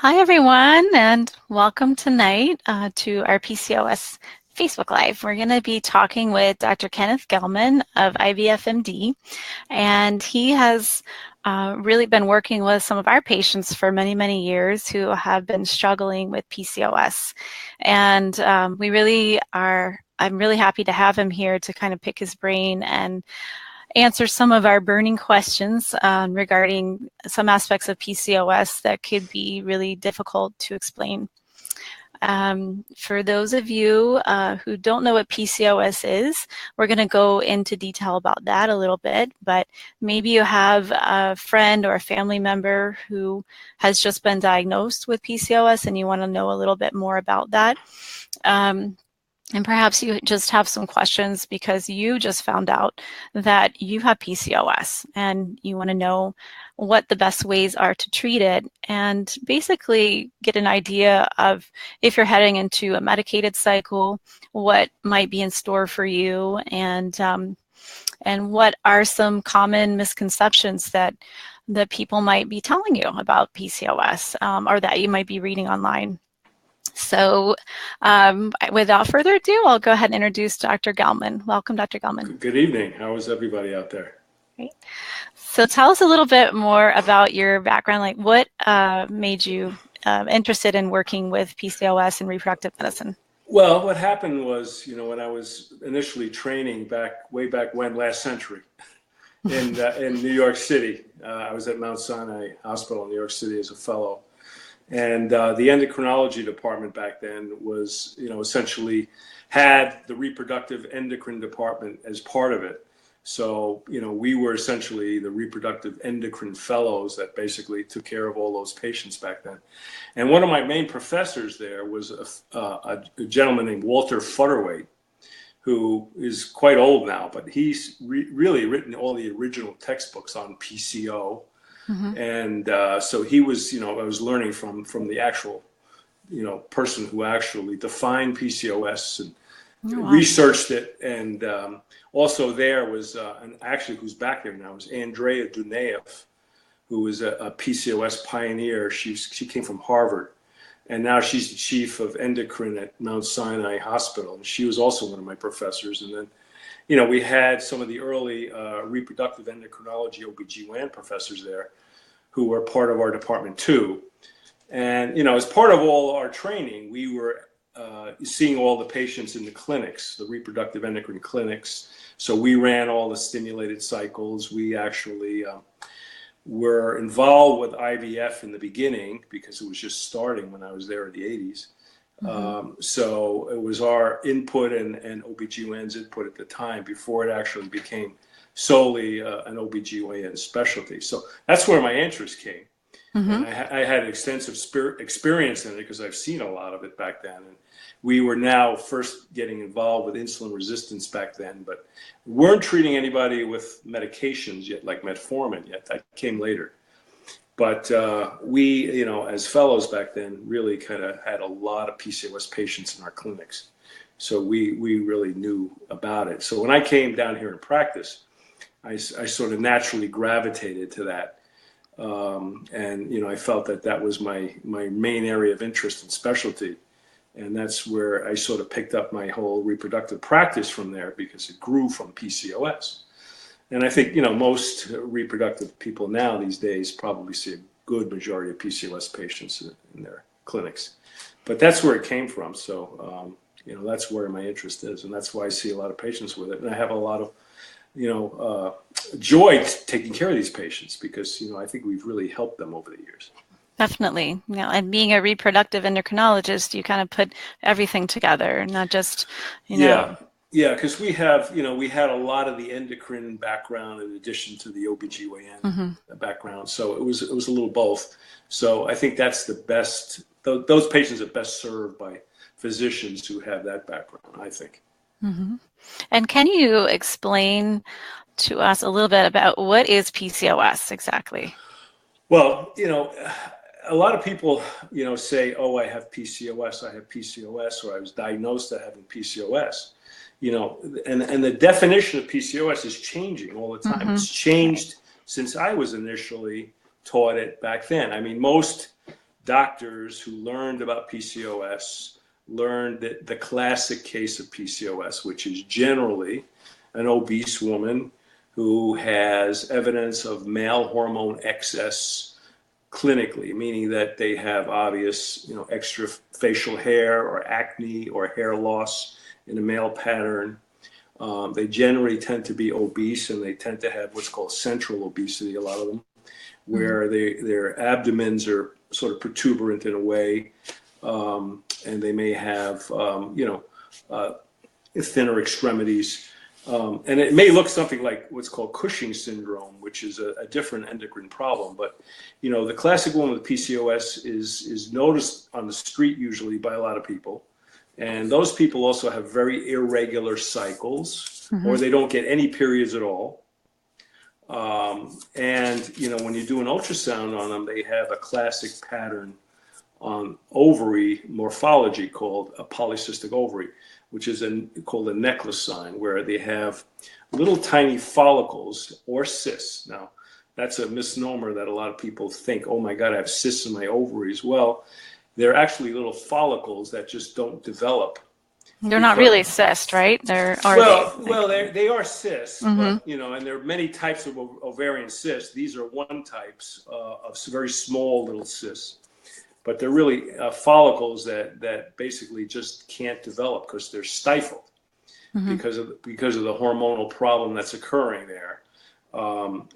Hi, everyone, and welcome tonight to our PCOS Facebook Live. We're going to be talking with Dr. Kenneth Gelman of IVFMD, and he has really been working with some of our patients for many, many years who have been struggling with PCOS. And I'm really happy to have him here to kind of pick his brain and answer some of our burning questions regarding some aspects of PCOS that could be really difficult to explain. For those of you who don't know what PCOS is, we're going to go into detail about that a little bit, but maybe you have a friend or a family member who has just been diagnosed with PCOS and you want to know a little bit more about that. And perhaps you just have some questions because you just found out that you have PCOS and you want to know what the best ways are to treat it and basically get an idea of if you're heading into a medicated cycle, what might be in store for you, and what are some common misconceptions that people might be telling you about PCOS or that you might be reading online. So without further ado, I'll go ahead and introduce Dr. Gelman. Welcome, Dr. Gelman. Good evening. How is everybody out there? Great. So tell us a little bit more about your background, like what made you interested in working with PCOS and reproductive medicine? Well, what happened was, when I was initially training way back when, last century, in New York City, I was at Mount Sinai Hospital in New York City as a fellow. And the endocrinology department back then was, essentially had the reproductive endocrine department as part of it. So, we were essentially the reproductive endocrine fellows that basically took care of all those patients back then. And one of my main professors there was a gentleman named Walter Futterweight, who is quite old now, but he's really written all the original textbooks on PCO. Mm-hmm. And so he was, I was learning from the actual, person who actually defined PCOS and researched it. And also there was, actually who's back there now, is Andrea Dunaev, who was a PCOS pioneer. She came from Harvard, and now she's the chief of endocrine at Mount Sinai Hospital. And she was also one of my professors. And then, we had some of the early reproductive endocrinology OBGYN professors there who were part of our department too. And, as part of all our training, we were seeing all the patients in the clinics, the reproductive endocrine clinics. So we ran all the stimulated cycles. We actually were involved with IVF in the beginning because it was just starting when I was there in the 80s. Mm-hmm. So it was our input and OBGYN's input at the time before it actually became solely an OBGYN specialty. So that's where my interest came. Mm-hmm. And I had extensive experience in it because I've seen a lot of it back then. And we were now first getting involved with insulin resistance back then, but we weren't treating anybody with medications yet, like metformin yet. That came later. But we, as fellows back then, really kind of had a lot of PCOS patients in our clinics. So we really knew about it. So when I came down here in practice, I sort of naturally gravitated to that. And, I felt that was my main area of interest and specialty. And that's where I sort of picked up my whole reproductive practice from there because it grew from PCOS. And I think, most reproductive people now these days probably see a good majority of PCOS patients in their clinics. But that's where it came from. So, that's where my interest is. And that's why I see a lot of patients with it. And I have a lot of, joy taking care of these patients because, I think we've really helped them over the years. Definitely. And being a reproductive endocrinologist, you kind of put everything together, not just, Yeah, because we have, we had a lot of the endocrine background in addition to the OBGYN mm-hmm. background. So it was a little both. So I think that's the best, those patients are best served by physicians who have that background, I think. Mm-hmm. And can you explain to us a little bit about what is PCOS exactly? Well, a lot of people, say, oh, I have PCOS, or I was diagnosed as having PCOS. And the definition of PCOS is changing all the time. Mm-hmm. It's changed since I was initially taught it back then. I mean, most doctors who learned about PCOS learned that the classic case of PCOS, which is generally an obese woman who has evidence of male hormone excess clinically, meaning that they have obvious, extra facial hair or acne or hair loss in a male pattern. They generally tend to be obese, and they tend to have what's called central obesity, a lot of them, where their abdomens are sort of protuberant in a way, and they may have, thinner extremities. And it may look something like what's called Cushing syndrome, which is a different endocrine problem. But, the classic woman with PCOS is noticed on the street usually by a lot of people. And those people also have very irregular cycles, or they don't get any periods at all. And, when you do an ultrasound on them, they have a classic pattern on ovary morphology called a polycystic ovary, which is called a necklace sign, where they have little tiny follicles or cysts. Now, that's a misnomer that a lot of people think, oh my God, I have cysts in my ovaries. Well, they're actually little follicles that just don't develop. They're not really cysts, right? They are cysts, but, and there are many types of ovarian cysts. These are one types of very small little cysts. But they're really follicles that basically just can't develop because they're stifled because of the hormonal problem that's occurring there.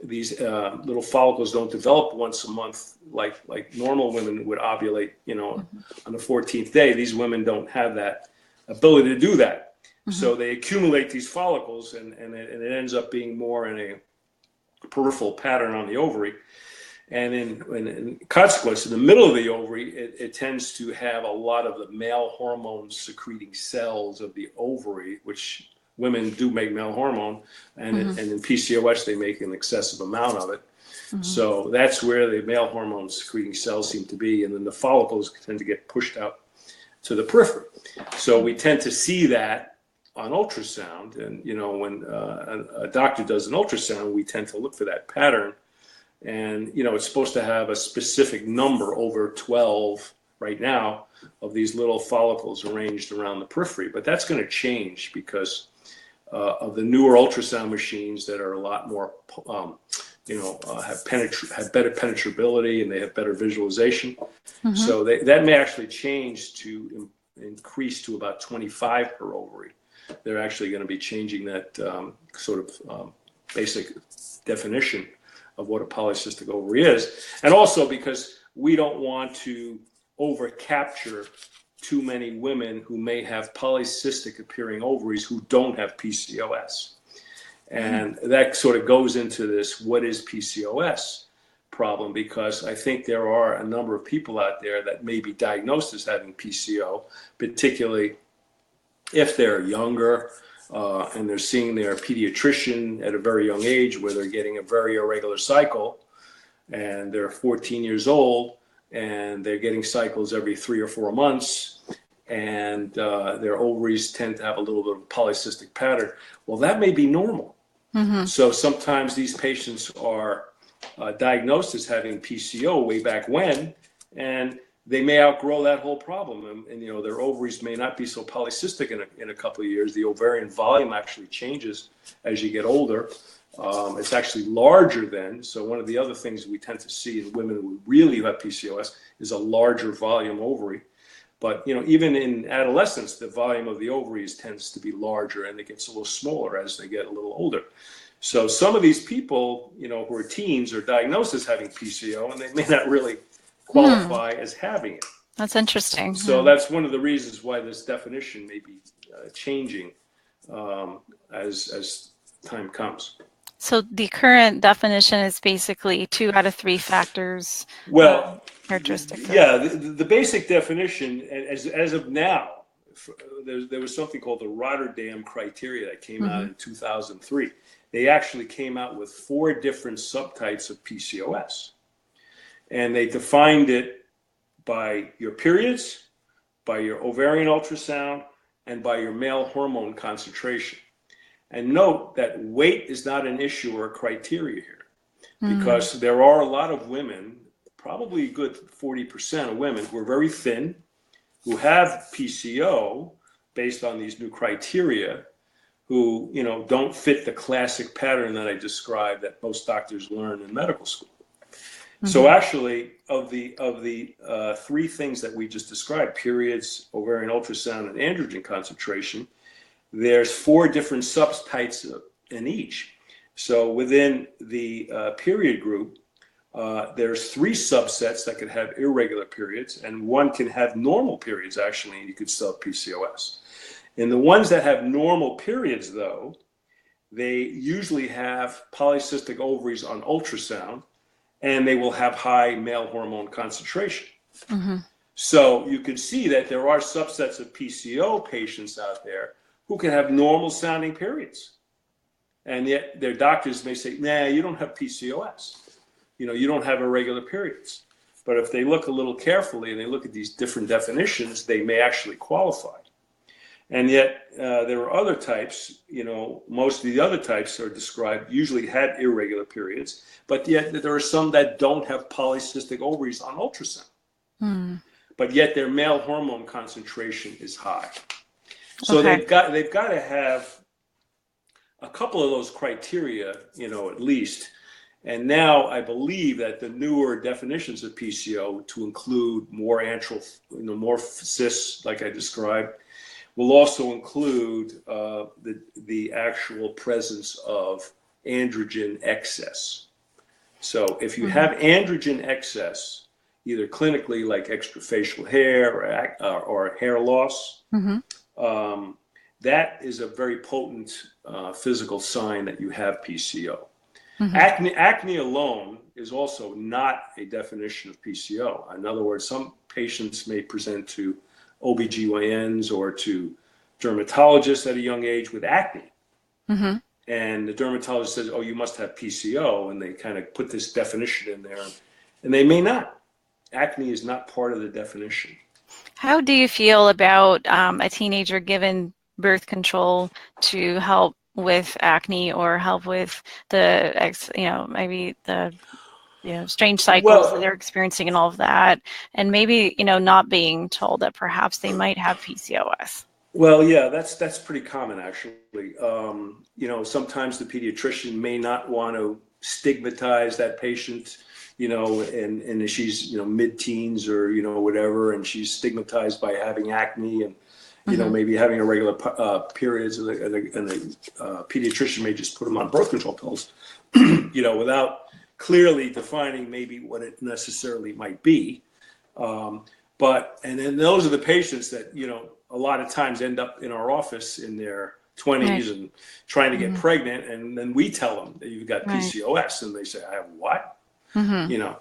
These little follicles don't develop once a month like normal women would ovulate, on the 14th day. These women don't have that ability to do that. So they accumulate these follicles, and it ends up being more in a peripheral pattern on the ovary. And in consequence, in the middle of the ovary, it tends to have a lot of the male hormone secreting cells of the ovary, which women do make male hormone, and in PCOS, they make an excessive amount of it. So that's where the male hormone secreting cells seem to be, and then the follicles tend to get pushed out to the periphery. So we tend to see that on ultrasound, and when a doctor does an ultrasound, we tend to look for that pattern. And, it's supposed to have a specific number over 12 right now of these little follicles arranged around the periphery. But that's going to change because of the newer ultrasound machines that are a lot more, have better penetrability, and they have better visualization. So that may actually change to increase to about 25 per ovary. They're actually going to be changing that basic definition of what a polycystic ovary is. And also because we don't want to overcapture too many women who may have polycystic appearing ovaries who don't have PCOS. And that sort of goes into this, what is PCOS problem? Because I think there are a number of people out there that may be diagnosed as having PCO, particularly if they're younger, and they're seeing their pediatrician at a very young age, where they're getting a very irregular cycle, and they're 14 years old, and they're getting cycles every 3 or 4 months, and their ovaries tend to have a little bit of a polycystic pattern. Well, that may be normal. So sometimes these patients are diagnosed as having PCO way back when, and they may outgrow that whole problem, and their ovaries may not be so polycystic in a couple of years. The ovarian volume actually changes as you get older. It's actually larger then. So one of the other things we tend to see in women who really have PCOS is a larger volume ovary. But even in adolescence, the volume of the ovaries tends to be larger, and it gets a little smaller as they get a little older. So some of these people, who are teens, are diagnosed as having PCO, and they may not really qualify as having it. That's interesting. So that's one of the reasons why this definition may be changing as time comes. So the current definition is basically 2 out of 3 factors. Well, characteristics. Yeah, the basic definition, as of now, there was something called the Rotterdam criteria that came out in 2003. They actually came out with 4 different subtypes of PCOS. And they defined it by your periods, by your ovarian ultrasound, and by your male hormone concentration. And note that weight is not an issue or a criteria here, because there are a lot of women probably a good 40% of women who are very thin, who have PCO based on these new criteria, who, you know, don't fit the classic pattern that I described that most doctors learn in medical school. So actually, of the three things that we just described, periods, ovarian ultrasound, and androgen concentration, there's 4 different subtypes in each. So within the period group, there's 3 subsets that could have irregular periods, and 1 can have normal periods, actually, and you could still have PCOS. In the ones that have normal periods, though, they usually have polycystic ovaries on ultrasound, and they will have high male hormone concentration. So you can see that there are subsets of PCO patients out there who can have normal sounding periods. And yet their doctors may say, nah, you don't have PCOS. You know, you don't have irregular periods. But if they look a little carefully and they look at these different definitions, they may actually qualify. And yet there are other types, you know, most of the other types are described, usually had irregular periods, but yet there are some that don't have polycystic ovaries on ultrasound. But yet their male hormone concentration is high. So they've got to have a couple of those criteria, you know, at least. And now I believe that the newer definitions of PCO to include more antral, you know, more cysts, like I described, will also include the actual presence of androgen excess. So if you have androgen excess, either clinically like extrafacial hair or hair loss, that is a very potent physical sign that you have PCO. Acne alone is also not a definition of PCO. In other words, some patients may present to OBGYNs or to dermatologists at a young age with acne. And the dermatologist says, oh, you must have PCO. And they kind of put this definition in there. And they may not. Acne is not part of the definition. How do you feel about a teenager given birth control to help with acne or help with the, you know, maybe the, you know, strange cycles that they're experiencing and all of that, and maybe, you know, not being told that perhaps they might have PCOS? Well, yeah, that's pretty common, actually. You know, sometimes the pediatrician may not want to stigmatize that patient, you know, and she's, you know, mid-teens or, you know, whatever, and she's stigmatized by having acne and, you know, maybe having irregular periods, and the pediatrician may just put them on birth control pills, you know, without clearly defining maybe what it necessarily might be. And then those are the patients that, you know, a lot of times end up in our office in their 20s and trying to get pregnant. And then we tell them that you've got PCOS, and they say, I have what? You know,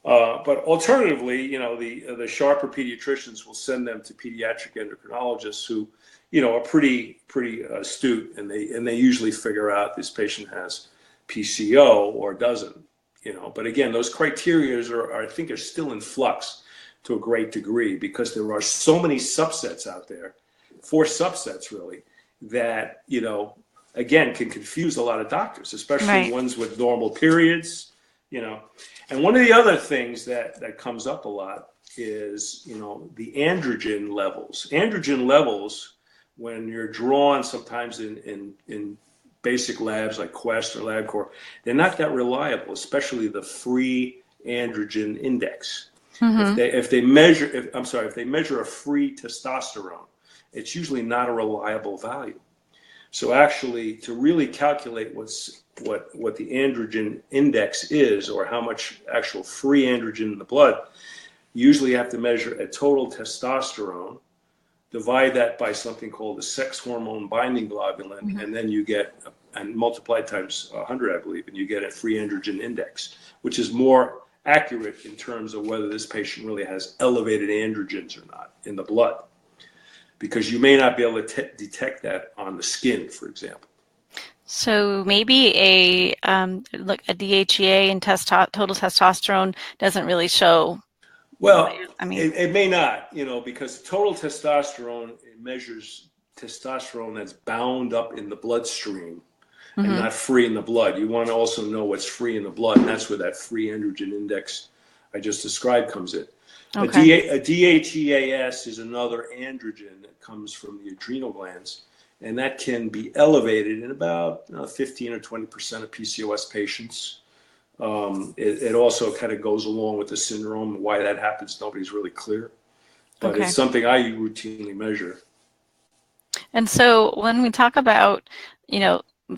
but alternatively, you know, the sharper pediatricians will send them to pediatric endocrinologists who, you know, are pretty astute, and they usually figure out this patient has PCO or doesn't, you know. But again, those criteria I think are still in flux to a great degree, because there are so many subsets out there, 4 subsets really, that, you know, again, can confuse a lot of doctors, especially ones with normal periods, you know. And one of the other things that comes up a lot is, you know, the androgen levels. Androgen levels, when you're drawn sometimes in basic labs like Quest or LabCorp, they're not that reliable, especially the free androgen index. If they measure a free testosterone, it's usually not a reliable value. So actually, to really calculate what the androgen index is, or how much actual free androgen in the blood, you usually have to measure a total testosterone, divide that by something called the sex hormone binding globulin, and then you get, and multiply times 100, I believe, and you get a free androgen index, which is more accurate in terms of whether this patient really has elevated androgens or not in the blood, because you may not be able to detect that on the skin, for example. So maybe a DHEA and total testosterone doesn't really show. Well, I mean, it may not, you know, because total testosterone, it measures testosterone that's bound up in the bloodstream and not free in the blood. You want to also know what's free in the blood, and that's where that free androgen index I just described comes in. Okay. A DHEAS is another androgen that comes from the adrenal glands, and that can be elevated in about 15 or 20% of PCOS patients. It also kind of goes along with the syndrome. Why that happens, nobody's really clear, but Okay. it's something I routinely measure. And so when we talk about,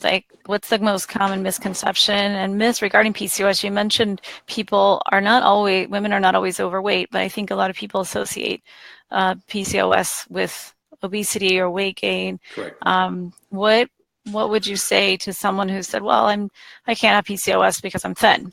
like what's the most common misconception and myth regarding PCOS, you mentioned women are not always overweight, but I think a lot of people associate PCOS with obesity or weight gain. Correct. What would you say to someone who said, well, I can't have PCOS because I'm thin?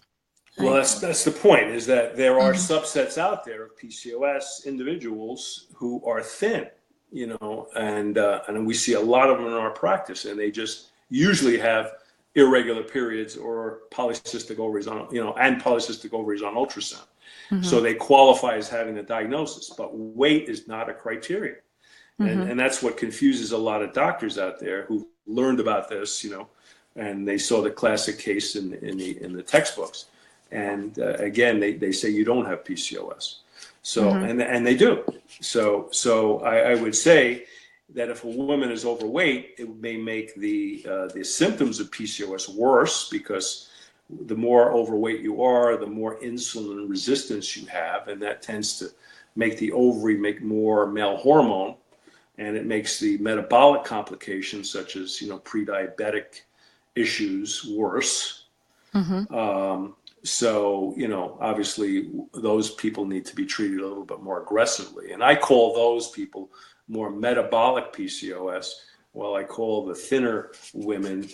Well, that's the point, is that there are Mhm. subsets out there of PCOS individuals who are thin, and we see a lot of them in our practice, and they just usually have irregular periods or polycystic ovaries and polycystic ovaries on ultrasound. So Mhm. they qualify as having a diagnosis, but weight is not a criteria. Mhm. And that's what confuses a lot of doctors out there who learned about this, and they saw the classic case in the textbooks. And again, they say you don't have PCOS. So, Mhm. and they do. So I would say that if a woman is overweight, it may make the symptoms of PCOS worse, because the more overweight you are, the more insulin resistance you have, and that tends to make the ovary make more male hormone, and it makes the metabolic complications such as pre-diabetic issues worse. Mhm. So, obviously those people need to be treated a little bit more aggressively. And I call those people more metabolic PCOS, while I call the thinner women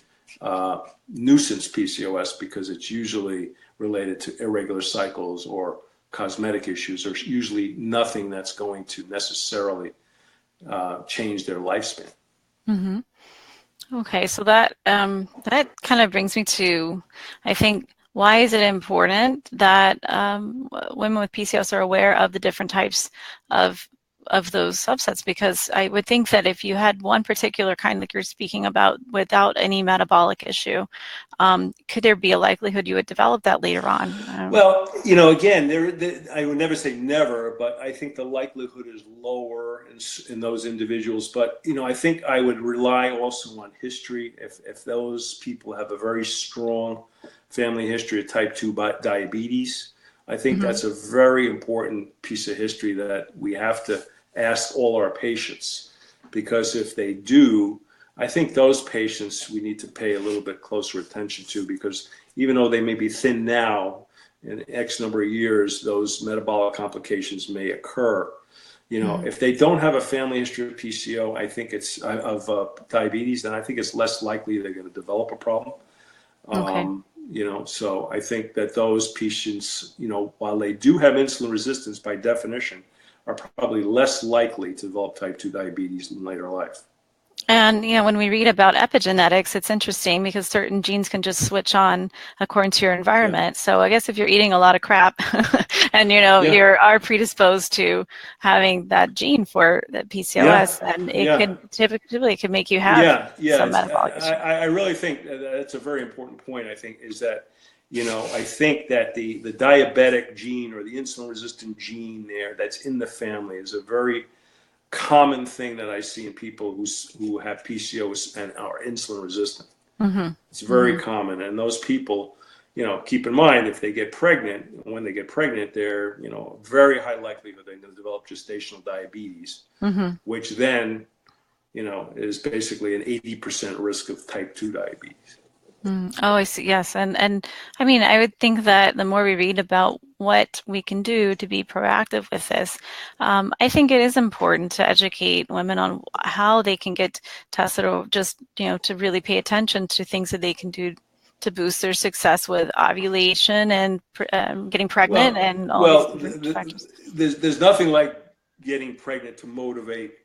nuisance PCOS, because it's usually related to irregular cycles or cosmetic issues. There's usually nothing that's going to necessarily change their lifespan. Mhm. Okay, so that kind of brings me to, I think, why is it important that women with PCOS are aware of the different types of those subsets? Because I would think that if you had one particular kind, like you're speaking about, without any metabolic issue, could there be a likelihood you would develop that later on? Well, again, I would never say never, but I think the likelihood is lower in those individuals. But, I think I would rely also on history. If those people have a very strong family history of type 2 diabetes, I think Mhm. that's a very important piece of history that we have to ask all our patients. Because if they do, I think those patients we need to pay a little bit closer attention to, because even though they may be thin now, in X number of years, those metabolic complications may occur. Mhm. If they don't have a family history of PCO, I think it's of diabetes, then I think it's less likely they're going to develop a problem. Okay. So I think that those patients, while they do have insulin resistance by definition, are probably less likely to develop type 2 diabetes in later life. And when we read about epigenetics, it's interesting because certain genes can just switch on according to your Yeah. environment. So I guess if you're eating a lot of crap and Yeah. you are predisposed to having that gene for the Yeah. PCOS, then it Yeah. could typically could make you have Yeah. some metabolic issue. I really think that's a very important point. I think is that, I think that the diabetic gene or the insulin resistant gene there that's in the family is a very common thing that I see in people who have PCOS and are insulin resistant. Mm-hmm. It's very common, and those people, keep in mind, if they get pregnant, when they get pregnant, they're very high likelihood they're going to develop gestational diabetes, Mm-hmm. which then is basically an 80% risk of type 2 diabetes. Oh, I see. Yes. And I mean, I would think that the more we read about what we can do to be proactive with this, I think it is important to educate women on how they can get tested, or just, to really pay attention to things that they can do to boost their success with ovulation and getting pregnant Well, and all these well, different factors. there's nothing like getting pregnant to motivate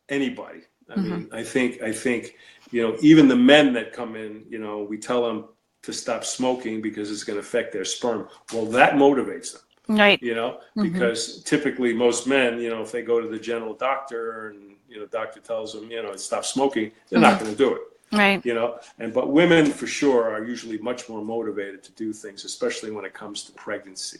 anybody. I Hmm. mean, I think, even the men that come in, we tell them to stop smoking because it's going to affect their sperm. Well, that motivates them, Right. Hmm. because typically most men, if they go to the general doctor and, doctor tells them, stop smoking, they're Hmm. not going to do it. Right. But women for sure are usually much more motivated to do things, especially when it comes to pregnancy.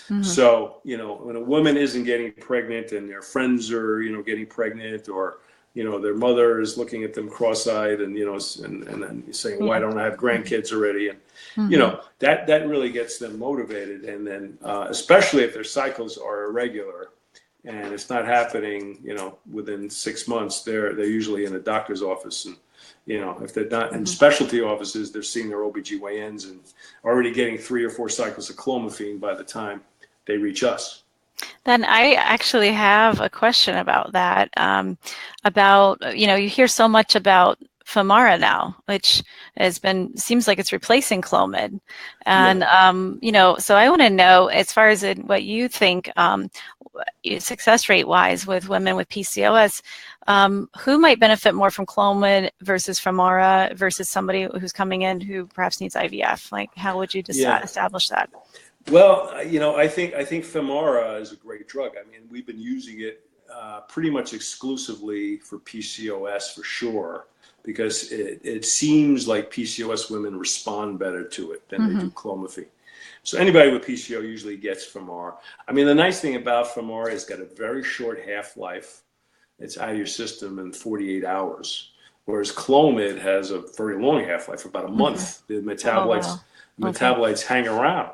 Mm-hmm. So, when a woman isn't getting pregnant and their friends are, getting pregnant, or, their mother is looking at them cross-eyed and, and then saying, why Yeah. don't I have grandkids already? And, Mm-hmm. that really gets them motivated. And then, especially if their cycles are irregular and it's not happening, within 6 months, they're usually in a doctor's office. And, if they're not in specialty offices, they're seeing their OBGYNs and already getting 3 or 4 cycles of clomiphene by the time they reach us. Then I actually have a question about that. About, you hear so much about Femara now, which seems like it's replacing Clomid. And, so I want to know, as far as what you think, success rate wise with women with PCOS, who might benefit more from Clomid versus Femara versus somebody who's coming in who perhaps needs IVF? Like, how would you establish that? Well, I think Femara is a great drug. I mean, we've been using it pretty much exclusively for PCOS for sure, because it seems like PCOS women respond better to it than they do clomiphene. So anybody with PCO usually gets Femara. I mean, the nice thing about Femara is it's got a very short half-life. It's out of your system in 48 hours, whereas Clomid has a very long half-life, about a month. The metabolites hang around.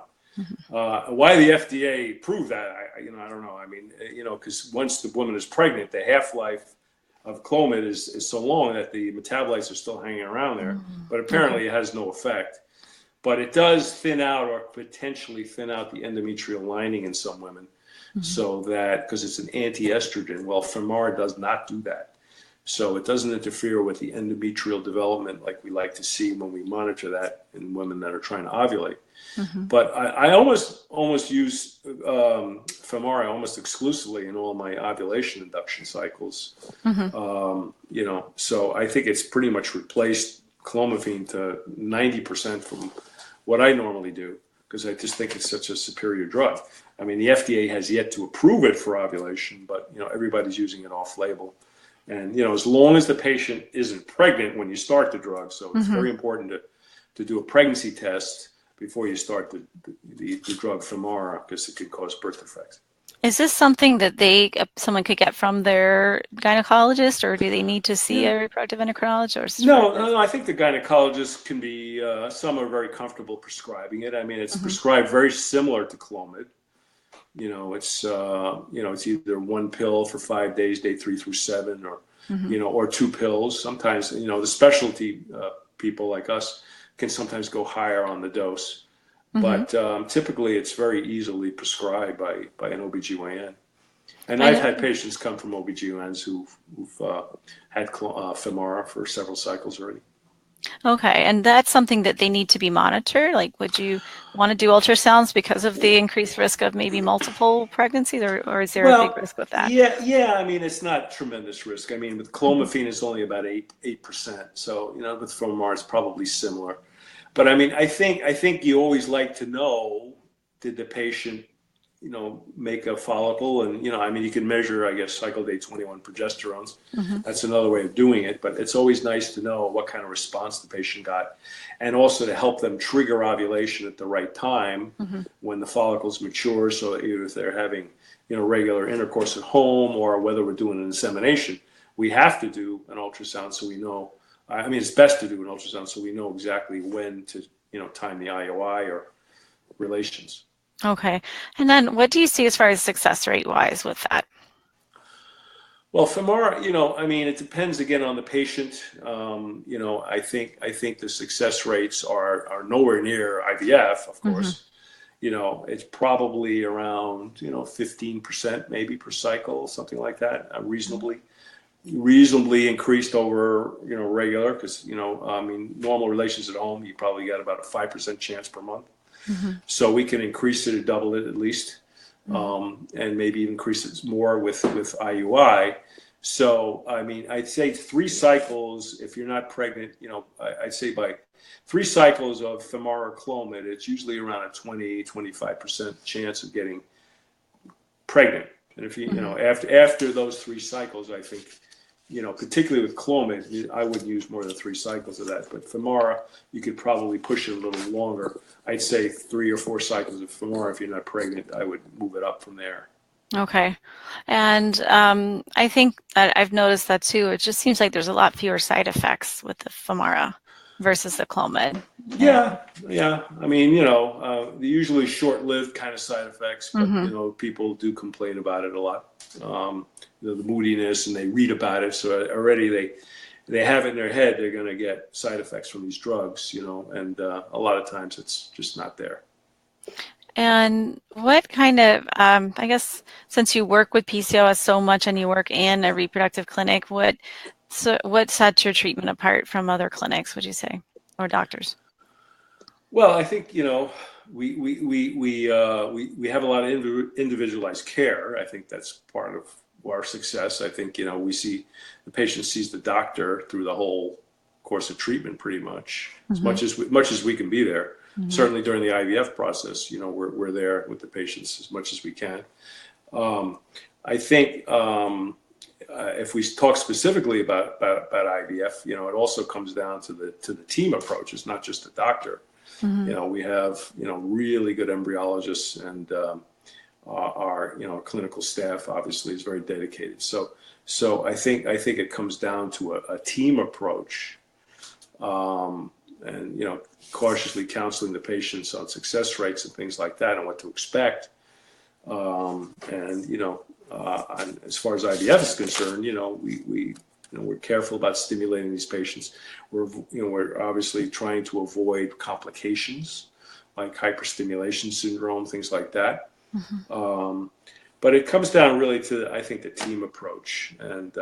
Why the FDA proved that, I don't know. I mean, because once the woman is pregnant, the half-life of Clomid is so long that the metabolites are still hanging around there, but apparently it has no effect. But it does thin out, or potentially thin out, the endometrial lining in some women, so that, because it's an anti-estrogen. Well, Femara does not do that. So it doesn't interfere with the endometrial development like we like to see when we monitor that in women that are trying to ovulate. But I almost use Femara almost exclusively in all my ovulation induction cycles. So I think it's pretty much replaced clomiphene to 90% from what I normally do, because I just think it's such a superior drug. I mean, the FDA has yet to approve it for ovulation, but everybody's using it off-label. And as long as the patient isn't pregnant when you start the drug, so it's very important to do a pregnancy test before you start the drug Femara, because it could cause birth defects. Is this something that someone could get from their gynecologist, or do they need to see a reproductive endocrinologist? No. I think the gynecologist can be. Some are very comfortable prescribing it. I mean, it's prescribed very similar to Clomid. It's it's either one pill for 5 days, day 3 through 7, or or 2 pills. Sometimes the specialty people like us can sometimes go higher on the dose. But typically it's very easily prescribed by an OBGYN. And I've had patients come from OBGYNs who've had Femara for several cycles already. Okay, and that's something that they need to be monitored? Like, would you want to do ultrasounds because of the increased risk of maybe multiple pregnancies, or is there a big risk with that? Yeah. I mean, it's not tremendous risk. I mean, with clomiphene, it's only about 8%. So, with Femara, it's probably similar. But I mean, I think you always like to know, did the patient, make a follicle? And, I mean, you can measure, I guess, cycle day 21 progesterones. That's another way of doing it. But it's always nice to know what kind of response the patient got, and also to help them trigger ovulation at the right time when the follicles mature. So either if they're having, regular intercourse at home, or whether we're doing an insemination, we have to do an ultrasound so we know. I mean, it's best to do an ultrasound so we know exactly when to, time the IOI or relations. Okay. And then what do you see as far as success rate wise with that? Well, Femara, I mean, it depends again on the patient. I think the success rates are nowhere near IVF, of course. It's probably around, 15% maybe per cycle, something like that, reasonably increased over regular, because I mean, normal relations at home, you probably got about a 5% chance per month. So we can increase it or double it at least, and maybe increase it more with IUI. So I mean, I'd say 3 cycles, if you're not pregnant, I'd say by 3 cycles of Femara or Clomid, it's usually around a 20-25% chance of getting pregnant. And if after those 3 cycles, I think particularly with Clomid, I wouldn't use more than 3 cycles of that. But Femara, you could probably push it a little longer. I'd say 3 or 4 cycles of Femara. If you're not pregnant, I would move it up from there. Okay. And I think that I've noticed that too. It just seems like there's a lot fewer side effects with the Femara versus the Clomid. Yeah. I mean, the usually short-lived kind of side effects, but people do complain about it a lot. The moodiness, and they read about it, so already they have it in their head they're going to get side effects from these drugs, and a lot of times it's just not there. And what kind of, I guess, since you work with PCOS so much and you work in a reproductive clinic, what sets your treatment apart from other clinics, would you say, or doctors? Well, I think we have a lot of individualized care. I think that's part of our success. I think we see the patient sees the doctor through the whole course of treatment, pretty much, as much as we can be there. Certainly during the IVF process, we're there with the patients as much as we can. I think if we talk specifically about IVF, it also comes down to the team approach. It's not just the doctor. We have really good embryologists, and our clinical staff obviously is very dedicated. So I think it comes down to a team approach. And cautiously counseling the patients on success rates and things like that, and what to expect. And as far as IVF is concerned, we're careful about stimulating these patients. We're obviously trying to avoid complications like hyperstimulation syndrome, things like that. But it comes down really to, I think, the team approach, and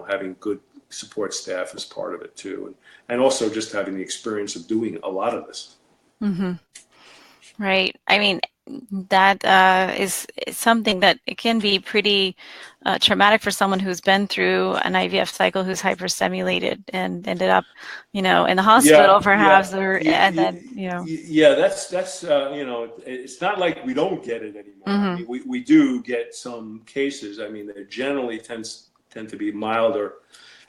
having good support staff is part of it too, and also just having the experience of doing a lot of this. Right. I mean, that is something that it can be pretty traumatic for someone who's been through an IVF cycle, who's hyperstimulated and ended up, in the hospital perhaps, that's it's not like we don't get it anymore. I mean, we do get some cases. I mean, they generally tend to be milder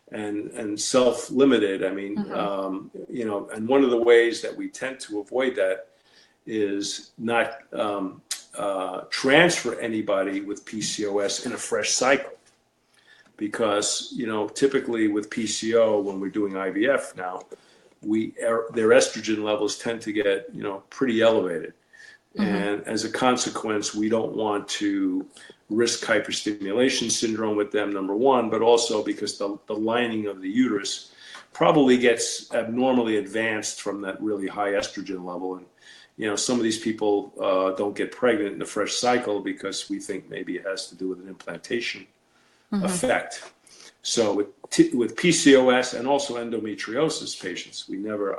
and self-limited. I mean, and one of the ways that we tend to avoid that is not transfer anybody with PCOS in a fresh cycle, because typically with PCO, when we're doing IVF now, their estrogen levels tend to get pretty elevated, and as a consequence, we don't want to risk hyperstimulation syndrome with them, number one, but also because the lining of the uterus probably gets abnormally advanced from that really high estrogen level. And some of these people don't get pregnant in the fresh cycle because we think maybe it has to do with an implantation effect. So with PCOS and also endometriosis patients,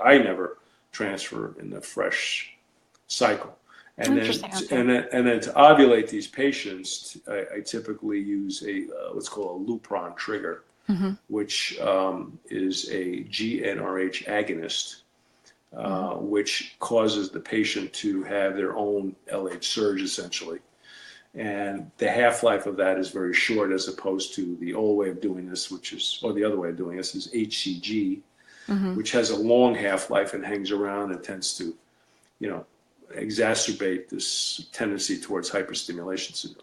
I never transfer in the fresh cycle. And then to ovulate these patients, I typically use what's called a Lupron trigger, which is a GnRH agonist, which causes the patient to have their own LH surge, essentially. And the half-life of that is very short, as opposed to the old way of doing this, or the other way of doing this is HCG, which has a long half-life and hangs around and tends to, exacerbate this tendency towards hyperstimulation syndrome.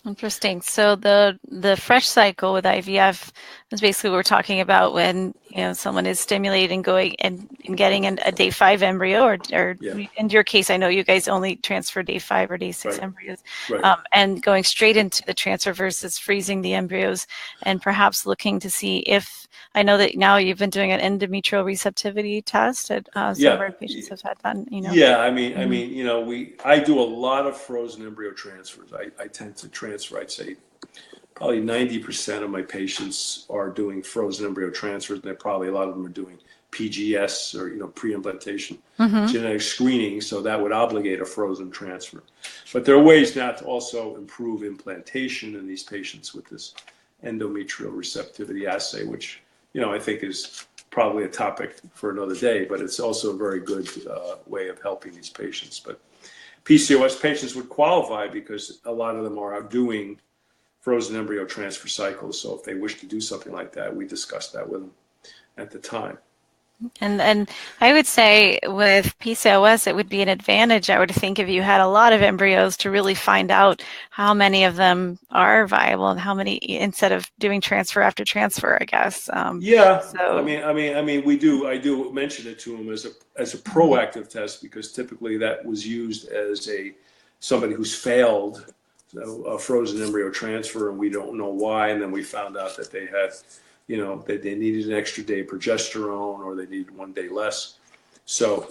Interesting. So the fresh cycle with IVF is basically what we're talking about when someone is stimulated and going and getting a day 5 embryo, or in your case, I know you guys only transfer day 5 or day 6 embryos, and going straight into the transfer versus freezing the embryos, and perhaps looking to see if, I know that now you've been doing an endometrial receptivity test. Some of our patients have had that. I do a lot of frozen embryo transfers. I tend to transfer, I'd say, probably 90% of my patients are doing frozen embryo transfers, and probably a lot of them are doing PGS, or pre-implantation genetic screening, so that would obligate a frozen transfer. But there are ways now to also improve implantation in these patients with this endometrial receptivity assay, which I think is probably a topic for another day, but it's also a very good way of helping these patients. But PCOS patients would qualify because a lot of them are doing frozen embryo transfer cycles. So if they wish to do something like that, we discussed that with them at the time. And I would say with PCOS, it would be an advantage, I would think, if you had a lot of embryos to really find out how many of them are viable and how many, instead of doing transfer after transfer, I guess. Yeah, So, we do. I do mention it to them as a proactive test, because typically that was used as somebody who's failed a frozen embryo transfer, and we don't know why. And then we found out that they had, that they needed an extra day of progesterone, or they needed 1 day less. So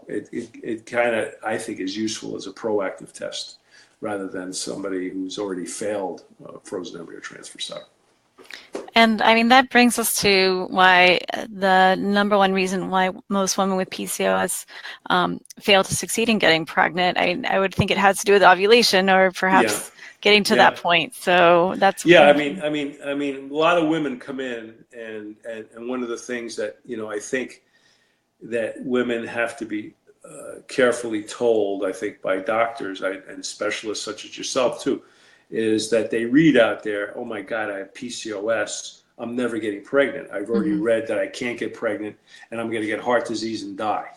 it kind of, I think, is useful as a proactive test rather than somebody who's already failed frozen embryo transfer cycle. and I mean, that brings us to why the number one reason why most women with PCOS fail to succeed in getting pregnant. I would think it has to do with ovulation, or Yeah, perhaps getting to that yeah. point. So that's Yeah, a lot of women come in, and one of the things that I think that women have to be carefully told, I think, by doctors and specialists such as yourself too, is that they read out there, oh my God, I have PCOS, I'm never getting pregnant. I've already read that I can't get pregnant, and I'm going to get heart disease and die.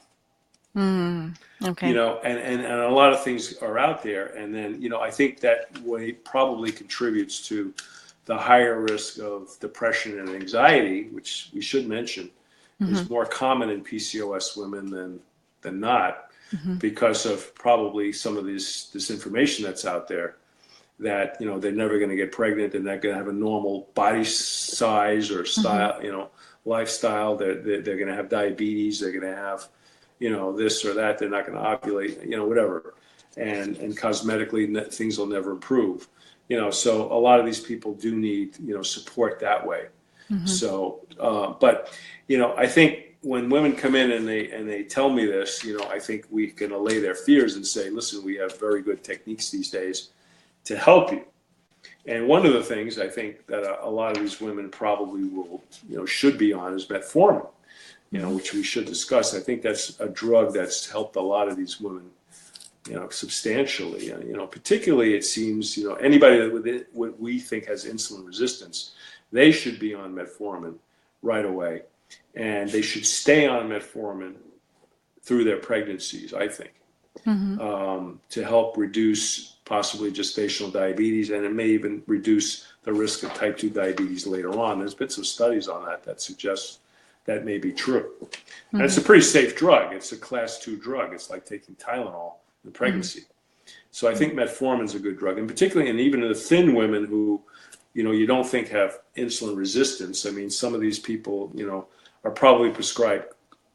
Okay. And a lot of things are out there. And then, I think that probably contributes to the higher risk of depression and anxiety, which we should mention is more common in PCOS women than not, because of probably some of this information that's out there that, they're never going to get pregnant, they're not going to have a normal body size or style, lifestyle, they're going to have diabetes, they're going to have this or that, they're not going to ovulate, whatever. And cosmetically, things will never improve. So a lot of these people do need, support that way. So, but, I think when women come in and they tell me this, I think we can allay their fears and say, listen, we have very good techniques these days to help you. And one of the things I think that a lot of these women probably will, should be on is metformin. Which we should discuss. I think that's a drug that's helped a lot of these women, substantially. Particularly it seems, anybody that what we think has insulin resistance, they should be on metformin right away, and they should stay on metformin through their pregnancies, I think, to help reduce possibly gestational diabetes, and it may even reduce the risk of type 2 diabetes later on. There's been some studies on that suggest that may be true. And it's a pretty safe drug. It's a class 2 drug. It's like taking Tylenol in pregnancy. So I think metformin is a good drug, and particularly, and even in the thin women who, you don't think have insulin resistance. I mean, some of these people, are probably prescribed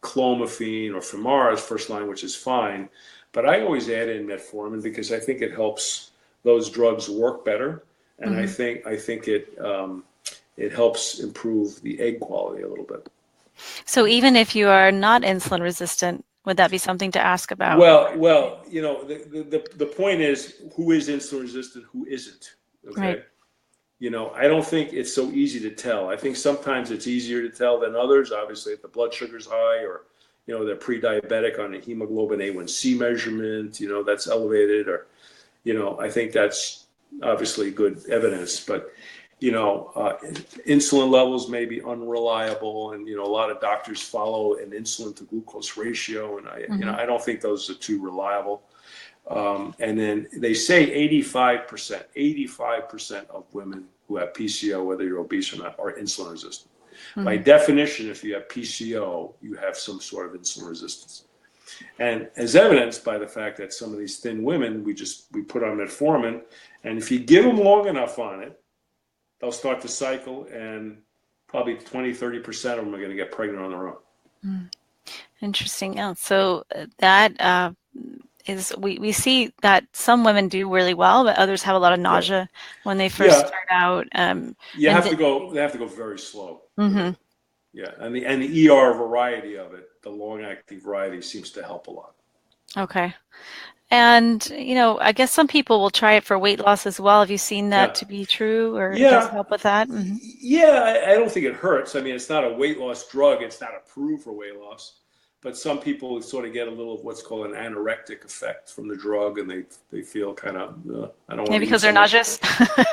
clomiphene or Farrar as first line, which is fine. But I always add in metformin because I think it helps those drugs work better. And I think it helps improve the egg quality a little bit. So even if you are not insulin resistant, would that be something to ask about? Well, the point is, who is insulin resistant, who isn't? Okay. Right. I don't think it's so easy to tell. I think sometimes it's easier to tell than others. Obviously, if the blood sugar's high, or they're pre-diabetic on a hemoglobin A1C measurement, that's elevated, or I think that's obviously good evidence. But insulin levels may be unreliable, and a lot of doctors follow an insulin to glucose ratio, and I don't think those are too reliable. And then they say 85% of women who have PCO, whether you're obese or not, are insulin resistant. By definition, if you have PCO, you have some sort of insulin resistance. And as evidenced by the fact that some of these thin women, we put on metformin, and if you give them long enough on it, they'll start to cycle, and probably 20-30% of them are going to get pregnant on their own. Interesting. Yeah. So that is, we see that some women do really well, but others have a lot of nausea when they first start out. They have to go very slow. Yeah, and the ER variety of it, the long-acting variety, seems to help a lot. Okay. And, I guess some people will try it for weight loss as well. Have you seen that to be true, or it does help with that? Yeah, I don't think it hurts. I mean, it's not a weight loss drug. It's not approved for weight loss. but some people sort of get a little of what's called an anorectic effect from the drug, and they feel kind of I don't want Maybe to eat because they're so much. nauseous.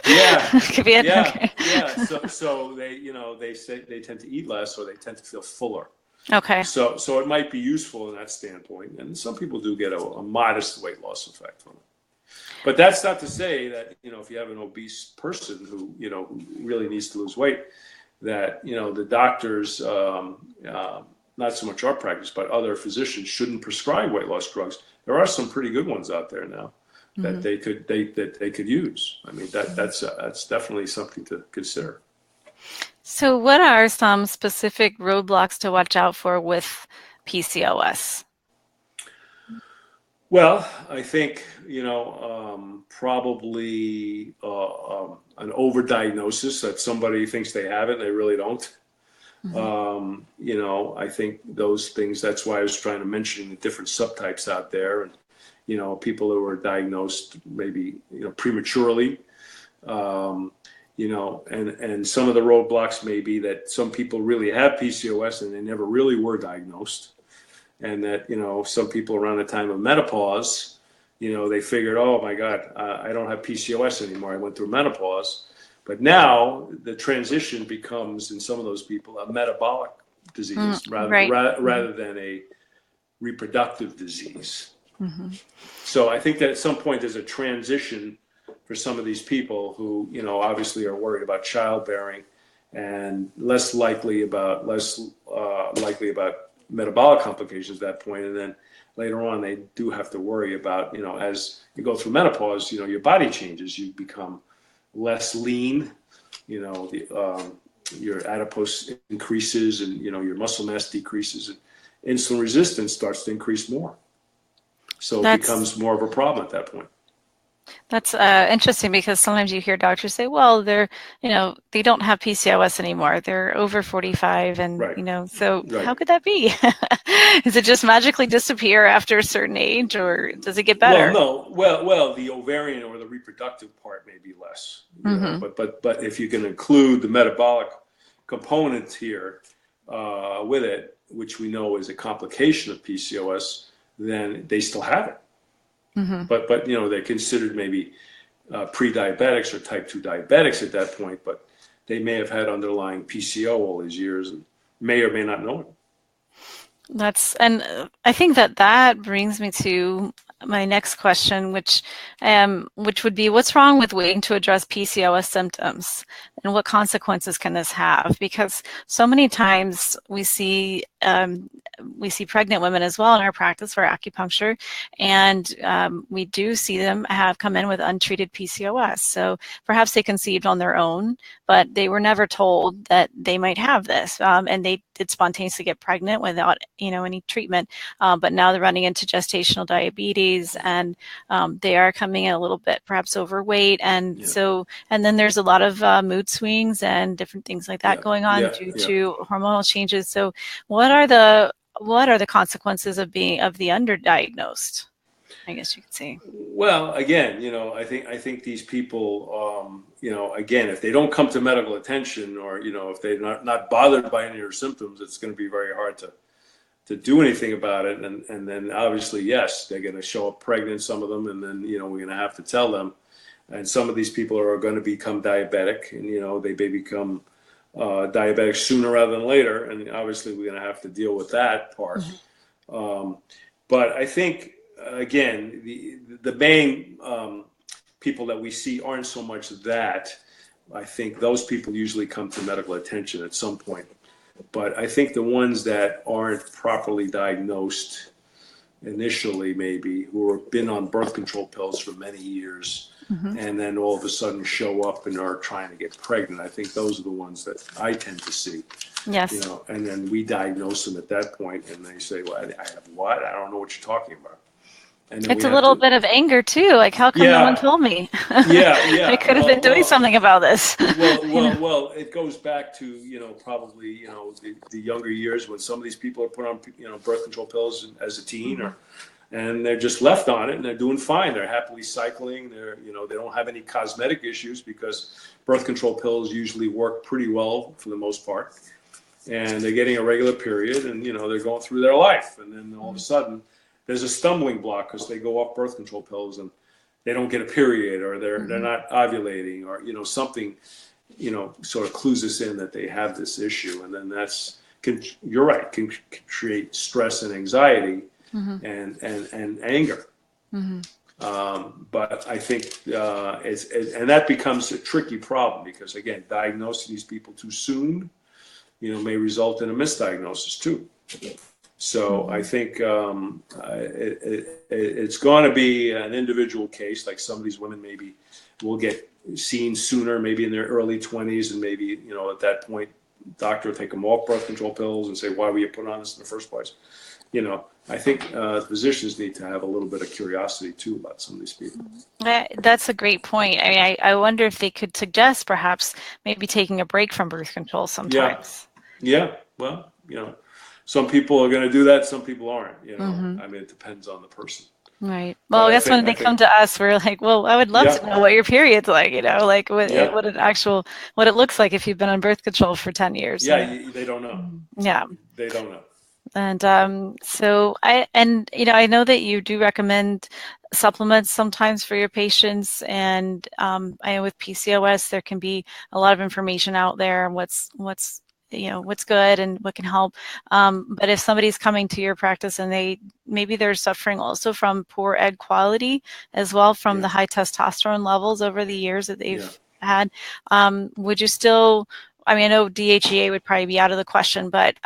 Yeah, Could be it. yeah, Okay. yeah. So they say they tend to eat less, or they tend to feel fuller. Okay. So it might be useful in that standpoint, and some people do get a modest weight loss effect from it. But that's not to say that if you have an obese person who who really needs to lose weight, that the doctors, not so much our practice, but other physicians shouldn't prescribe weight loss drugs. There are some pretty good ones out there now that they could use. I mean that's definitely something to consider. So, what are some specific roadblocks to watch out for with PCOS? Well, I think probably an overdiagnosis that somebody thinks they have it and they really don't. I think those things. That's why I was trying to mention the different subtypes out there, and people who are diagnosed maybe prematurely. And some of the roadblocks may be that some people really have PCOS and they never really were diagnosed. And that, some people around the time of menopause, they figured, oh my God, I don't have PCOS anymore. I went through menopause. But now the transition becomes, in some of those people, a metabolic disease rather than a reproductive disease. So I think that at some point there's a transition for some of these people who, obviously are worried about childbearing and less likely about metabolic complications at that point. And then later on, they do have to worry about, as you go through menopause, your body changes. You become less lean, your adipose increases, and, your muscle mass decreases, and insulin resistance starts to increase more. So it becomes more of a problem at that point. That's interesting, because sometimes you hear doctors say, well, they don't have PCOS anymore. They're over 45. And, so how could that be? Does it just magically disappear after a certain age, or does it get better? Well, no. Well, the ovarian or the reproductive part may be less, but if you can include the metabolic component here with it, which we know is a complication of PCOS, then they still have it. But they're considered maybe pre-diabetics or type 2 diabetics at that point, but they may have had underlying PCO all these years and may or may not know it. And I think that brings me to my next question, which would be, what's wrong with waiting to address PCOS symptoms, and what consequences can this have? Because so many times we see pregnant women as well in our practice for acupuncture, and we do see them have come in with untreated PCOS. So perhaps they conceived on their own, but they were never told that they might have this, and they did spontaneously get pregnant without any treatment. But now they're running into gestational diabetes, and they are coming in a little bit perhaps overweight, and and then there's a lot of mood swings and different things like that going on due to hormonal changes. So what are the consequences of the underdiagnosed, I guess you could say? Well, again, I think these people, again, if they don't come to medical attention, or if they're not bothered by any of their symptoms, it's going to be very hard to do anything about it. And then obviously, yes, they're going to show up pregnant, some of them, and then we're going to have to tell them. And some of these people are going to become diabetic, and they may become diabetic sooner rather than later, and obviously we're going to have to deal with that part. But I think, again, the main people that we see aren't so much that. I think those people usually come to medical attention at some point. But I think the ones that aren't properly diagnosed initially, maybe, who have been on birth control pills for many years, and then all of a sudden show up and are trying to get pregnant, I think those are the ones that I tend to see. Yes. And then we diagnose them at that point, and they say, well, I have what? I don't know what you're talking about. And it's a little bit of anger too. Like, how come no one told me? I could have been doing something about this. Well, it goes back to, probably, the younger years when some of these people are put on, birth control pills as a teen, and they're just left on it, and they're doing fine. They're happily cycling. They don't have any cosmetic issues, because birth control pills usually work pretty well for the most part. and they're getting a regular period, and they're going through their life, and then all of a sudden there's a stumbling block because they go off birth control pills and they don't get a period, or they're not ovulating, or something sort of clues us in that they have this issue, and then you're right, can create stress and anxiety and anger. But I think and that becomes a tricky problem because, again, diagnosing these people too soon, may result in a misdiagnosis too. So I think it's going to be an individual case. Like some of these women maybe will get seen sooner, maybe in their early 20s, and maybe at that point, doctor will take them off birth control pills and say, "Why were you put on this in the first place?" I think physicians need to have a little bit of curiosity too about some of these people. That's a great point. I mean, I wonder if they could suggest perhaps maybe taking a break from birth control sometimes. Yeah. Well, some people are going to do that. Some people aren't. I mean, it depends on the person. Right. Well, I guess when they come to us, we're like, well, I would love to know what your period's like, like what it looks like if you've been on birth control for 10 years. Yeah, they don't know. Yeah. They don't know. And I know that you do recommend supplements sometimes for your patients, and I know with PCOS there can be a lot of information out there on what's good and what can help. But if somebody's coming to your practice and maybe they're suffering also from poor egg quality as well from the high testosterone levels over the years that they've had, would you still? I mean, I know DHEA would probably be out of the question, but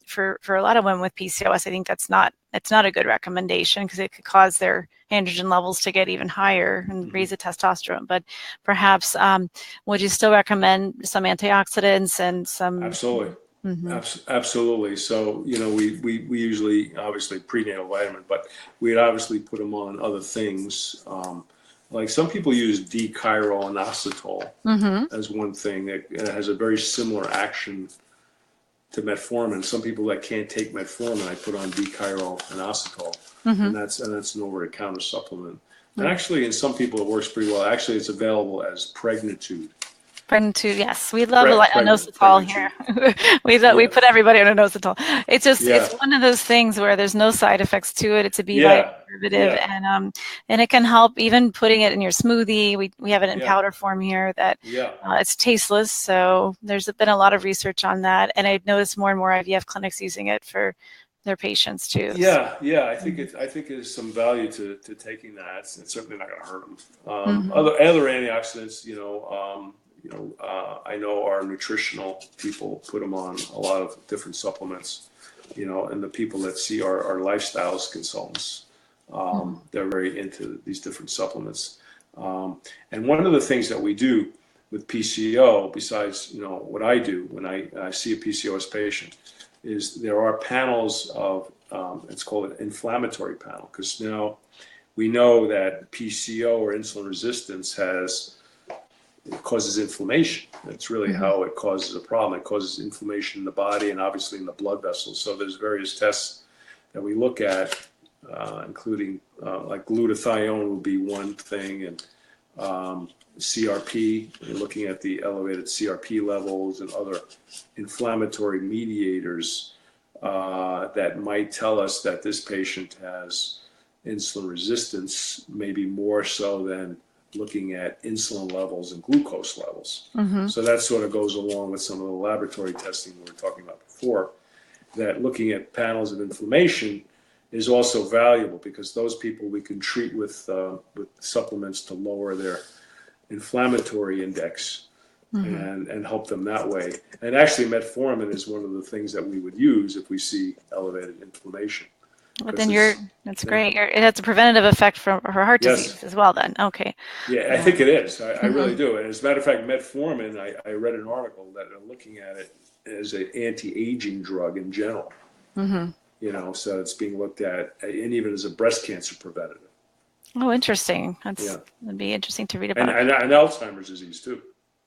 for a lot of women with PCOS, I think it's not a good recommendation because it could cause their androgen levels to get even higher and raise the testosterone. But perhaps would you still recommend some antioxidants and some? Absolutely. Absolutely. So, we usually, obviously, prenatal vitamin, but we'd obviously put them on other things. Like some people use D-chiroinositol as one thing. It has a very similar action to metformin. Some people that can't take metformin, I put on D-chiroinositol, and that's an over-the-counter supplement. And actually, in some people, it works pretty well. Actually, it's available as Pregnitude. Pregnitude, yes, we love inositol here. We put everybody on inositol. It's just it's one of those things where there's no side effects to it. It's a B vitamin derivative, and it can help even putting it in your smoothie. We have it in powder form here that it's tasteless. So there's been a lot of research on that, and I noticed more and more IVF clinics using it for their patients too. I think there's some value to taking that. It's certainly not going to hurt them. Other antioxidants, I know our nutritional people put them on a lot of different supplements, and the people that see our lifestyles consultants, they're very into these different supplements. And one of the things that we do with PCO, besides, what I do when I see a PCOS patient, is there are panels of, it's called an inflammatory panel, because now we know that PCO or insulin resistance causes inflammation. That's really how it causes a problem. It causes inflammation in the body and obviously in the blood vessels. So there's various tests that we look at, including like glutathione would be one thing, and CRP, looking at the elevated CRP levels and other inflammatory mediators that might tell us that this patient has insulin resistance, maybe more so than looking at insulin levels and glucose levels. So that sort of goes along with some of the laboratory testing we were talking about before, that looking at panels of inflammation is also valuable, because those people we can treat with supplements to lower their inflammatory index and help them that way. And actually metformin is one of the things that we would use if we see elevated inflammation. But then that's great. It has a preventative effect for heart disease as well then. Okay. Yeah, I think it is. I really do. And as a matter of fact, metformin, I read an article that are looking at it as an anti-aging drug in general. So it's being looked at, and even as a breast cancer preventative. Oh, interesting. That'd be interesting to read about. And Alzheimer's disease too.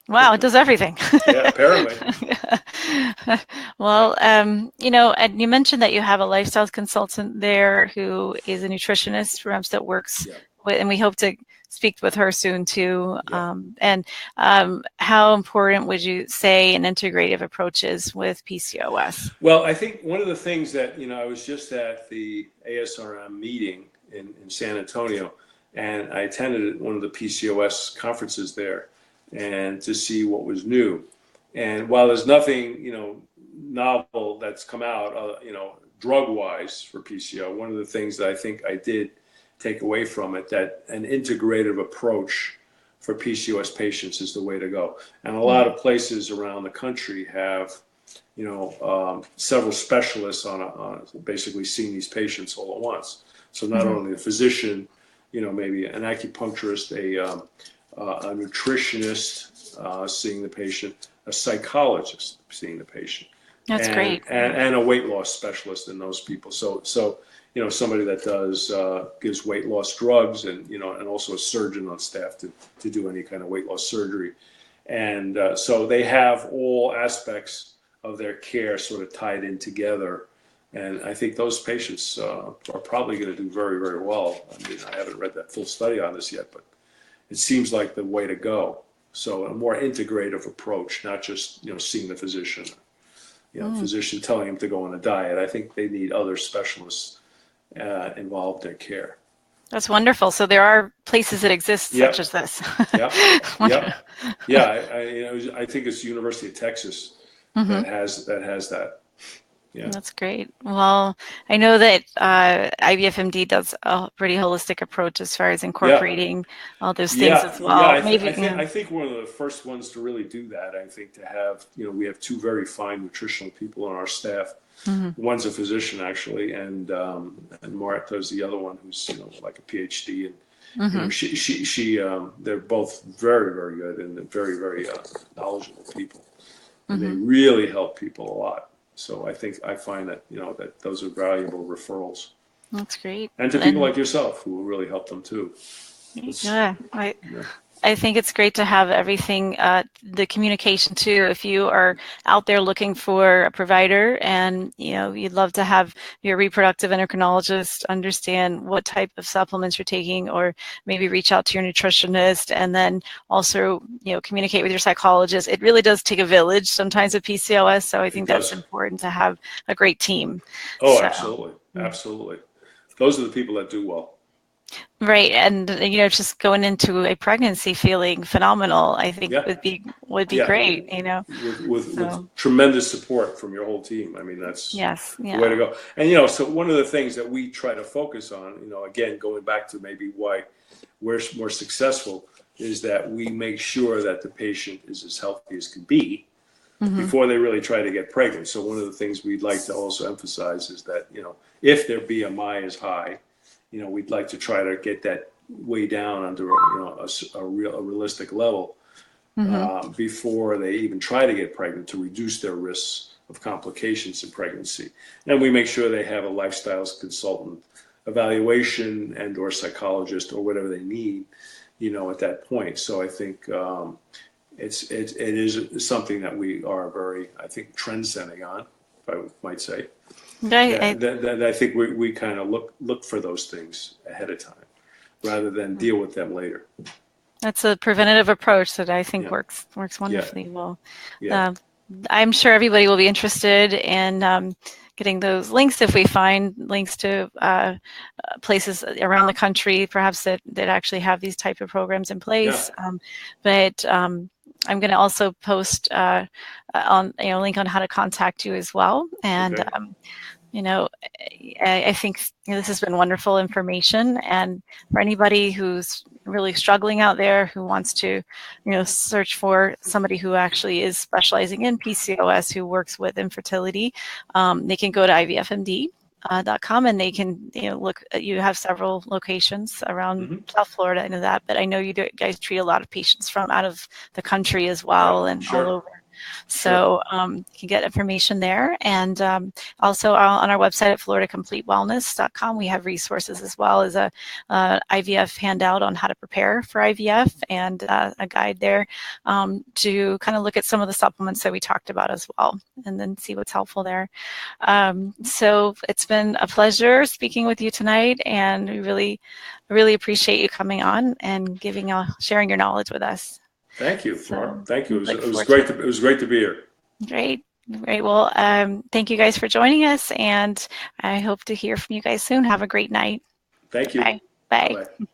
Wow, it does everything. Yeah, apparently. Well, and you mentioned that you have a lifestyle consultant there who is a nutritionist, perhaps, that works with, and we hope to speak with her soon too. Yeah. And how important would you say an integrative approach is with PCOS? Well, I think one of the things that, I was just at the ASRM meeting in San Antonio, and I attended one of the PCOS conferences there and to see what was new. And while there's nothing, novel that's come out, drug-wise for PCO, one of the things that I think I did take away from it, that an integrative approach for PCOS patients is the way to go. And a lot of places around the country have, several specialists on basically seeing these patients all at once. So not only a physician, maybe an acupuncturist, a nutritionist seeing the patient, a psychologist seeing the patient, That's great. and a weight loss specialist in those people. So somebody that gives weight loss drugs, and and also a surgeon on staff to do any kind of weight loss surgery. And so they have all aspects of their care sort of tied in together. And I think those patients are probably going to do very, very well. I mean, I haven't read that full study on this yet, but it seems like the way to go. So a more integrative approach, not just, seeing the physician, physician telling him to go on a diet. I think they need other specialists involved in care. That's wonderful. So there are places that exist such as this. I think it's the University of Texas that has that. Yeah. That's great. Well, I know that IVFMD does a pretty holistic approach as far as incorporating all those things as well. I think one of the first ones to really do that, I think, to have, we have two very fine nutritional people on our staff. One's a physician, actually, and Martha's the other one, who's, like a PhD. And they're both very, very good and very, very knowledgeable people. And they really help people a lot. So I find that, that those are valuable referrals. That's great. And to people like yourself who will really help them too. I think it's great to have everything, the communication too. If you are out there looking for a provider and, you'd love to have your reproductive endocrinologist understand what type of supplements you're taking, or maybe reach out to your nutritionist, and then also, communicate with your psychologist. It really does take a village sometimes with PCOS. So I think that's important to have a great team. Oh, absolutely. Absolutely. Those are the people that do well. Right, and just going into a pregnancy feeling phenomenal, I think would be great. With tremendous support from your whole team. I mean, that's the way to go. And so one of the things that we try to focus on, again, going back to maybe why we're more successful, is that we make sure that the patient is as healthy as can be before they really try to get pregnant. So one of the things we'd like to also emphasize is that if their BMI is high, we'd like to try to get that way down under a realistic level before they even try to get pregnant, to reduce their risks of complications in pregnancy. And we make sure they have a lifestyle consultant evaluation and or psychologist or whatever they need, at that point. So I think it is something that we are very, I think, trend-setting on, if I might say. I think we kind of look for those things ahead of time rather than deal with them later. That's a preventative approach that I think works wonderfully well. I'm sure everybody will be interested in getting those links if we find links to places around the country, perhaps that actually have these type of programs in place. But I'm going to also post on a link on how to contact you as well. And I think this has been wonderful information, and for anybody who's really struggling out there, who wants to, search for somebody who actually is specializing in PCOS, who works with infertility, they can go to ivfmd.com and they can, look. You have several locations around South Florida and that, but I know you guys treat a lot of patients from out of the country as well, and all over. So you can get information there. And also on our website at floridacompletewellness.com, we have resources as well as a IVF handout on how to prepare for IVF and a guide there to kind of look at some of the supplements that we talked about as well, and then see what's helpful there. So it's been a pleasure speaking with you tonight, and we really appreciate you coming on and sharing your knowledge with us. Thank you, Farrar. Thank you. It was great to be here. Great. Well, thank you guys for joining us, and I hope to hear from you guys soon. Have a great night. Thank you. Bye. Bye. Bye-bye.